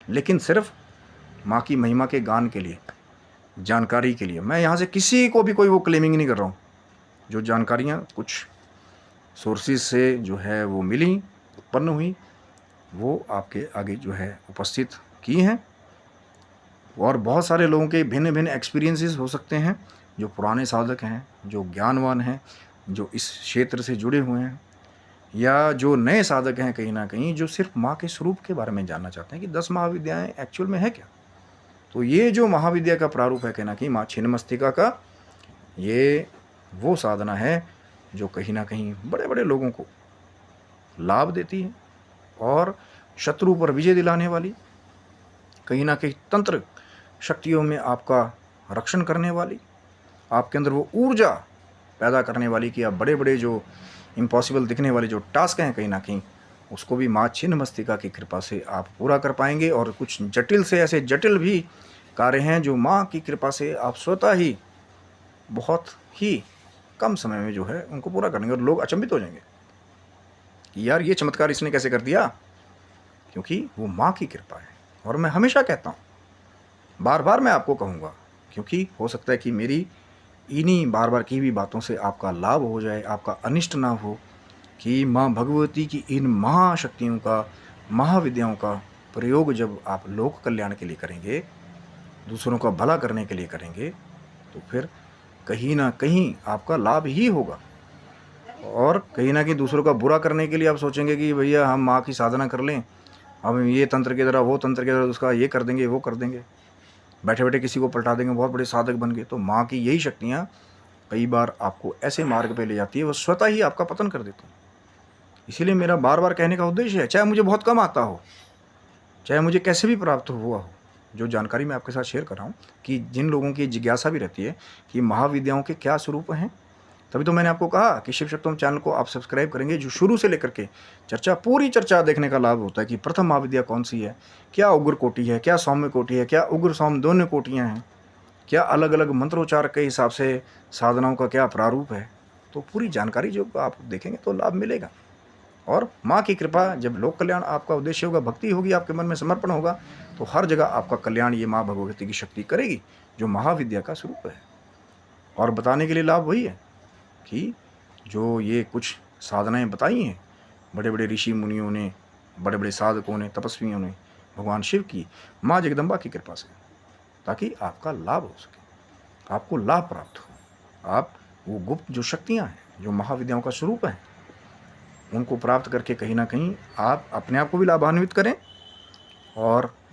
लेकिन सिर्फ माँ की महिमा के गान के लिए, जानकारी के लिए। मैं यहाँ से किसी को भी कोई वो क्लेमिंग नहीं कर रहा हूँ। जो जानकारियाँ कुछ सोर्सेज से जो है वो मिली, उत्पन्न हुई, वो आपके आगे जो है उपस्थित की हैं। और बहुत सारे लोगों के भिन्न भिन्न एक्सपीरियंसेस हो सकते हैं, जो पुराने साधक हैं, जो ज्ञानवान हैं, जो इस क्षेत्र से जुड़े हुए हैं, या जो नए साधक हैं कहीं ना कहीं, जो सिर्फ माँ के स्वरूप के बारे में जानना चाहते हैं कि 10 महाविद्याएं एक्चुअल में है क्या। तो ये जो महाविद्या का प्रारूप है कहीं ना कहीं माँ छिन्नमस्तिका का, ये वो साधना है जो कहीं ना कहीं बड़े बड़े लोगों को लाभ देती है और शत्रु पर विजय दिलाने वाली, कहीं ना कहीं तंत्र शक्तियों में आपका रक्षण करने वाली, आपके अंदर वो ऊर्जा पैदा करने वाली कि आप बड़े बड़े जो इम्पॉसिबल दिखने वाले जो टास्क हैं कहीं ना कहीं उसको भी माँ छिन्नमस्तिका की कृपा से आप पूरा कर पाएंगे। और कुछ जटिल से ऐसे जटिल भी कार्य हैं जो माँ की कृपा से आप स्वतः ही बहुत ही कम समय में जो है उनको पूरा करेंगे। और लोग अचंभित हो जाएंगे कि यार ये चमत्कार इसने कैसे कर दिया, क्योंकि वो माँ की कृपा है। और मैं हमेशा कहता हूँ, बार बार मैं आपको कहूँगा, क्योंकि हो सकता है कि मेरी इन्हीं बार बार की हुई बातों से आपका लाभ हो जाए, आपका अनिष्ट ना हो, कि माँ भगवती की इन महाशक्तियों का, महाविद्याओं का प्रयोग जब आप लोक कल्याण के लिए करेंगे, दूसरों का भला करने के लिए करेंगे, तो फिर कहीं ना कहीं आपका लाभ ही होगा। और कहीं ना कहीं दूसरों का बुरा करने के लिए आप सोचेंगे कि भैया हम माँ की साधना कर लें, हम ये तंत्र की तरह वो तंत्र की तरह उसका ये कर देंगे वो कर देंगे, बैठे बैठे किसी को पलटा देंगे, बहुत बड़े साधक बन गए। तो माँ की यही शक्तियाँ कई बार आपको ऐसे मार्ग पे ले जाती है, वो स्वतः ही आपका पतन कर देती है। इसीलिए मेरा बार बार कहने का उद्देश्य है, चाहे मुझे बहुत कम आता हो, चाहे मुझे कैसे भी प्राप्त हुआ हो, जो जानकारी मैं आपके साथ शेयर कर रहा हूँ, कि जिन लोगों की जिज्ञासा भी रहती है कि महाविद्याओं के क्या स्वरूप हैं, तभी तो मैंने आपको कहा कि शिव शक्तम चैनल को आप सब्सक्राइब करेंगे, जो शुरू से लेकर के चर्चा, पूरी चर्चा देखने का लाभ होता है कि प्रथम महाविद्या कौन सी है, क्या उग्र कोटि है, क्या सौम्य कोटि है, क्या उग्र सौम्य दोनों कोटियाँ हैं, क्या अलग अलग मंत्रोच्चार के हिसाब से साधनाओं का क्या प्रारूप है। तो पूरी जानकारी जो आप देखेंगे तो लाभ मिलेगा। और माँ की कृपा, जब लोक कल्याण आपका उद्देश्य होगा, भक्ति होगी, आपके मन में समर्पण होगा, तो हर जगह आपका कल्याण ये माँ भगवती की शक्ति करेगी, जो महाविद्या का स्वरूप है। और बताने के लिए लाभ वही है कि जो ये कुछ साधनाएं बताई हैं बड़े बड़े ऋषि मुनियों ने, बड़े बड़े साधकों ने, तपस्वियों ने, भगवान शिव की, माँ जगदम्बा की कृपा से, ताकि आपका लाभ हो सके, आपको लाभ प्राप्त हो, आप वो गुप्त जो शक्तियाँ हैं, जो महाविद्याओं का स्वरूप है, उनको प्राप्त करके कहीं ना कहीं आप अपने आप को भी लाभान्वित करें और